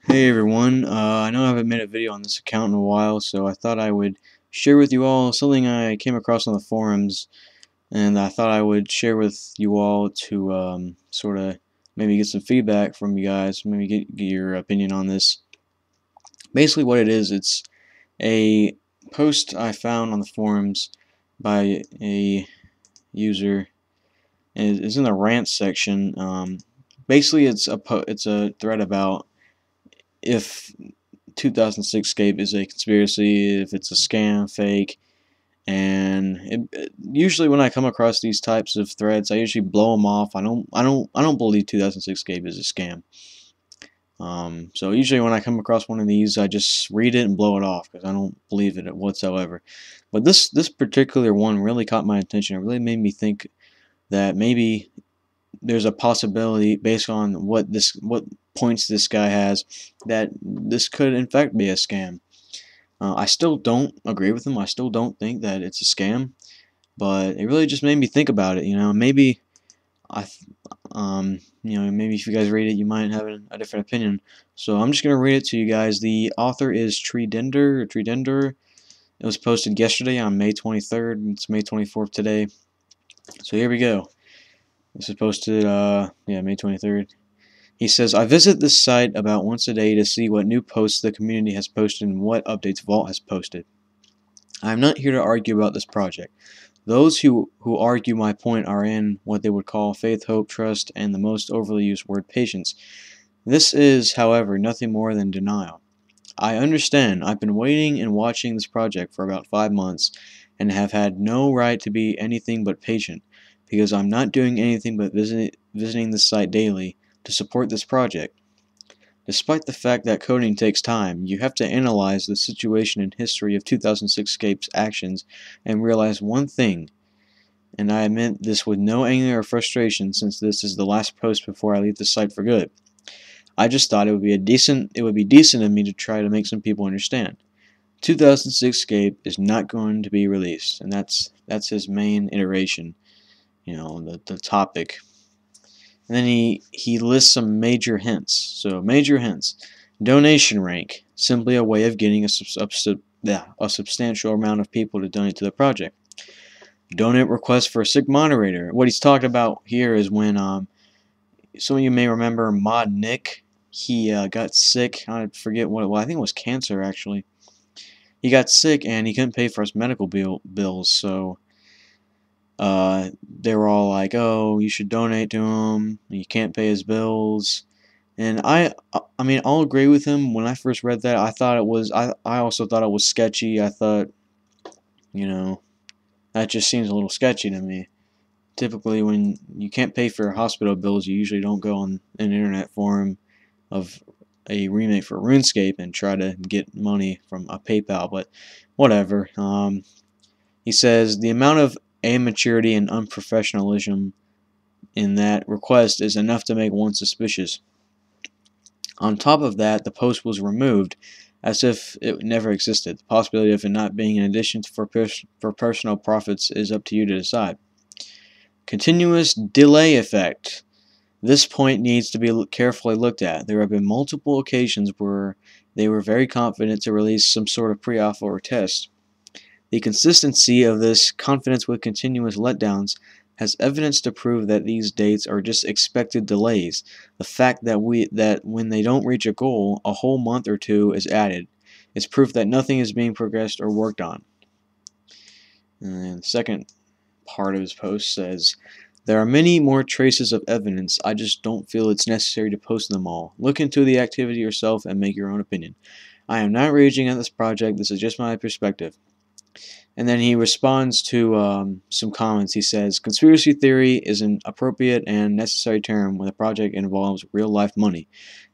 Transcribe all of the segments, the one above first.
Hey everyone, I know I haven't made a video on this account in a while, so I thought I would share with you all something I came across on the forums, and I thought I would share with you all to sort of maybe get some feedback from you guys, maybe get your opinion on this. Basically what it is, it's a post I found on the forums by a user, and it's in the rant section. Basically it's a thread about if 2006Scape is a conspiracy, if it's a scam, fake, and usually when I come across these types of threads, I usually blow them off. I don't believe 2006Scape is a scam. So usually when I come across one of these, I just read it and blow it off because I don't believe it whatsoever. But this particular one really caught my attention. It really made me think that maybe there's a possibility based on what points this guy has that this could in fact be a scam. I still don't agree with him. I still don't think that it's a scam, but it really just made me think about it. Maybe maybe if you guys read it, you might have a different opinion. So I'm just gonna read it to you guys. The author is Treedender. It was posted yesterday on May 23rd. It's May 24th today. So here we go. This is posted, May 23rd. He says, I visit this site about once a day to see what new posts the community has posted and what updates Vault has posted. I am not here to argue about this project. Those who argue my point are in what they would call faith, hope, trust, and the most overly used word patience. This is, however, nothing more than denial. I understand. I've been waiting and watching this project for about 5 months and have had no right to be anything but patient because I'm not doing anything but visiting the site daily to support this project. Despite the fact that coding takes time, you have to analyze the situation and history of 2006Scape's actions and realize one thing, and I admit this with no anger or frustration since this is the last post before I leave the site for good. I just thought it would be decent of me to try to make some people understand. 2006Scape is not going to be released, and that's his main iteration, the topic. And then he lists some major hints. So major hints. Donation rank, simply a way of getting a substantial amount of people to donate to the project. Donate request for a sick moderator. What he's talking about here is when some of you may remember Mod Nick. He got sick. I forget what. Well, I think it was cancer actually. He got sick and he couldn't pay for his medical bills. So they were all like, "Oh, you should donate to him. You can't pay his bills." And I mean, I'll agree with him. When I first read that, I also thought it was sketchy. I thought, that just seems a little sketchy to me. Typically, when you can't pay for hospital bills, you usually don't go on an internet forum of a remake for RuneScape and try to get money from a PayPal. But whatever. He says the amount of immaturity and unprofessionalism in that request is enough to make one suspicious. On top of that, the post was removed as if it never existed. The possibility of it not being an addition for personal profits is up to you to decide. Continuous delay effect. This point needs to be carefully looked at. There have been multiple occasions where they were very confident to release some sort of pre-alpha or test. The consistency of this confidence with continuous letdowns has evidence to prove that these dates are just expected delays. The fact that when they don't reach a goal, a whole month or two is added. It's proof that nothing is being progressed or worked on. And the second part of his post says, there are many more traces of evidence. I just don't feel it's necessary to post them all. Look into the activity yourself and make your own opinion. I am not raging at this project. This is just my perspective. And then he responds to some comments. He says, conspiracy theory is an appropriate and necessary term when a project involves real-life money.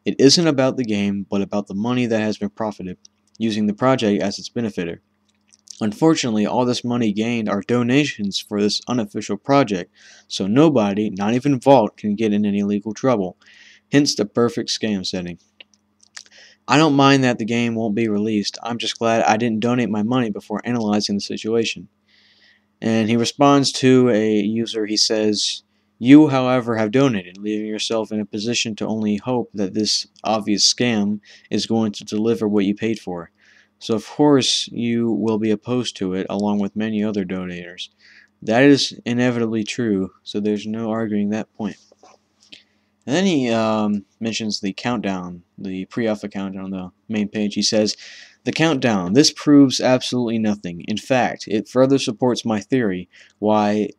It isn't about the game, but about the money that has been profited, using the project as its benefiter. Unfortunately, all this money gained are donations for this unofficial project, so nobody, not even Vault, can get in any legal trouble. Hence the perfect scam setting. I don't mind that the game won't be released. I'm just glad I didn't donate my money before analyzing the situation. And he responds to a user. He says, You, however, have donated, leaving yourself in a position to only hope that this obvious scam is going to deliver what you paid for. So of course you will be opposed to it, along with many other donators. That is inevitably true, so there's no arguing that point. And then he mentions the countdown, the pre-alpha countdown on the main page. He says, "The countdown. This proves absolutely nothing. In fact, it further supports my theory. Why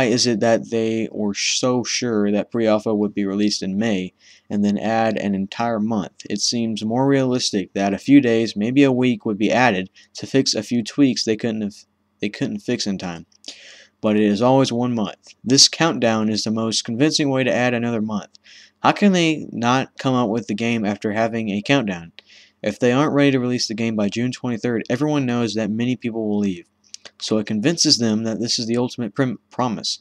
is it that they were so sure that pre-alpha would be released in May, and then add an entire month? It seems more realistic that a few days, maybe a week, would be added to fix a few tweaks they couldn't fix in time. But it is always 1 month. This countdown is the most convincing way to add another month. How can they not come out with the game after having a countdown? If they aren't ready to release the game by June 23rd, everyone knows that many people will leave. So it convinces them that this is the ultimate promise.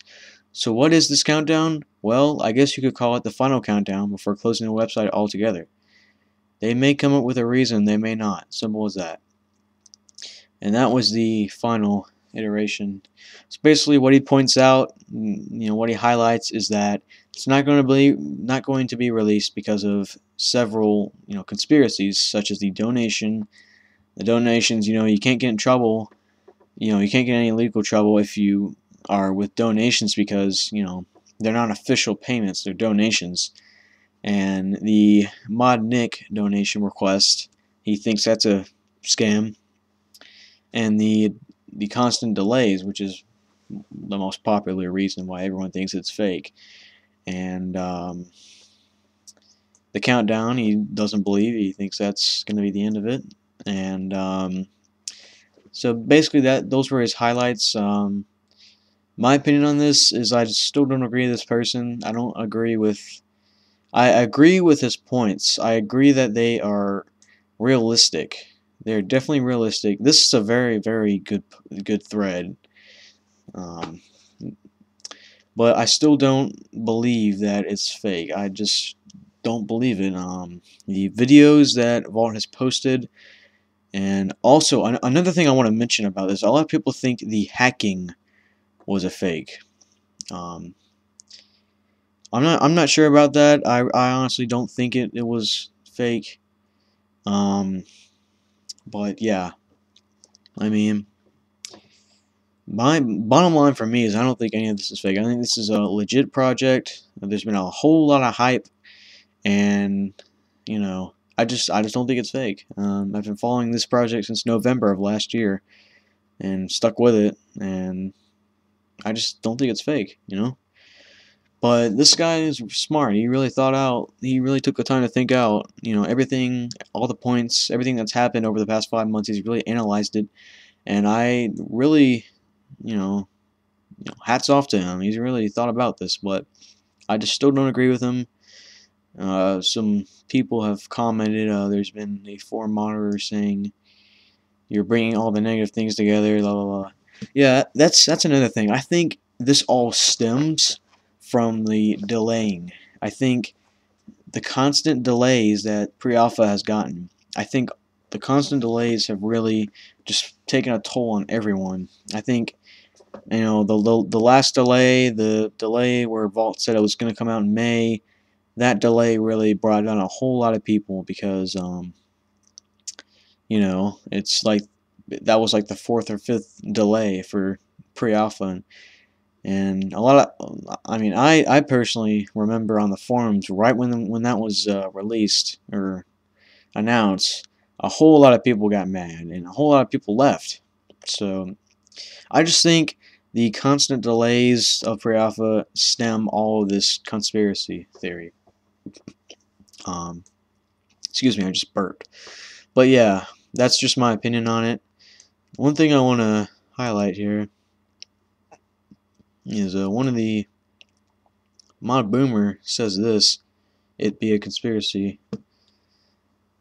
So what is this countdown? Well, I guess you could call it the final countdown before closing the website altogether. They may come up with a reason, they may not. Simple as that." And that was the final iteration. So basically, what he points out, what he highlights is that it's not going to be released because of several, conspiracies, such as the donation. The donations, you can't get in trouble. You can't get any legal trouble if you are with donations because they're not official payments; they're donations. And the Mod Nick donation request, he thinks that's a scam. And the constant delays, which is the most popular reason why everyone thinks it's fake. And the countdown, he doesn't believe. He thinks that's going to be the end of it. And so basically, those were his highlights. My opinion on this is I still don't agree with this person. I agree with his points. I agree that they are realistic. They're definitely realistic. This is a very, very good thread. But I still don't believe that it's fake. I just don't believe it. The videos that Vault has posted, and also another thing I want to mention about this, a lot of people think the hacking was a fake. I'm not sure about that. I honestly don't think it was fake. But yeah, I mean, my bottom line for me is I don't think any of this is fake. I think this is a legit project. There's been a whole lot of hype, and I just don't think it's fake. I've been following this project since November of last year, and stuck with it, and I just don't think it's fake. But this guy is smart. He really thought out. He really took the time to think out. Everything, all the points, everything that's happened over the past 5 months. He's really analyzed it, and I really, hats off to him. He's really thought about this, but I just still don't agree with him. Some people have commented. There's been a forum monitor saying you're bringing all the negative things together. Blah blah blah. Yeah, that's another thing. I think this all stems from the delaying. I think the constant delays that pre-alpha has gotten. I think the constant delays have really just taken a toll on everyone. I think the last delay, the delay where Vault said it was going to come out in May, that delay really brought down a whole lot of people because it's like that was like the fourth or fifth delay for pre-alpha, and a lot of I personally remember on the forums right when that was released or announced, a whole lot of people got mad and a whole lot of people left. So I just think the constant delays of pre-alpha stem all of this conspiracy theory. Excuse me, I just burped. But yeah, that's just my opinion on it. One thing I want to highlight here is one of the Mod Boomer says this, it be a conspiracy.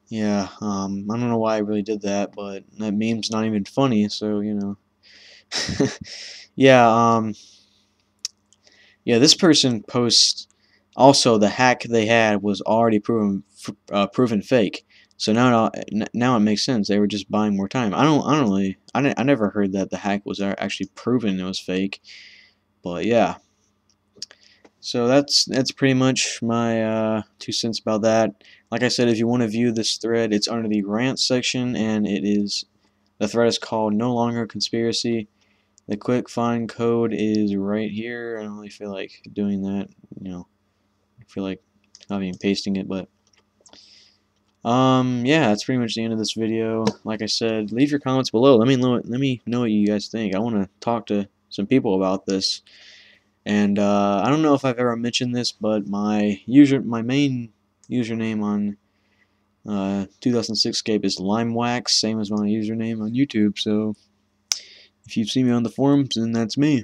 Yeah, I don't know why I really did that, but that meme's not even funny, so yeah, yeah, this person posts also the hack they had was already proven fake. So now it makes sense. They were just buying more time. I never heard that the hack was actually proven it was fake. But yeah, So that's pretty much my 2 cents about that. Like I said, if you want to view this thread, it's under the rant section, and the thread is called No Longer Conspiracy. The quick find code is right here. I don't really feel like doing that. I feel like not even pasting it, but yeah, that's pretty much the end of this video. Like I said, leave your comments below. Let me know what you guys think. I want to talk to some people about this. And I don't know if I've ever mentioned this, but my main username on 2006Scape is LimeWax, same as my username on YouTube. So if you see me on the forums, then that's me.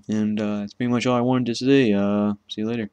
And that's pretty much all I wanted to say. See you later.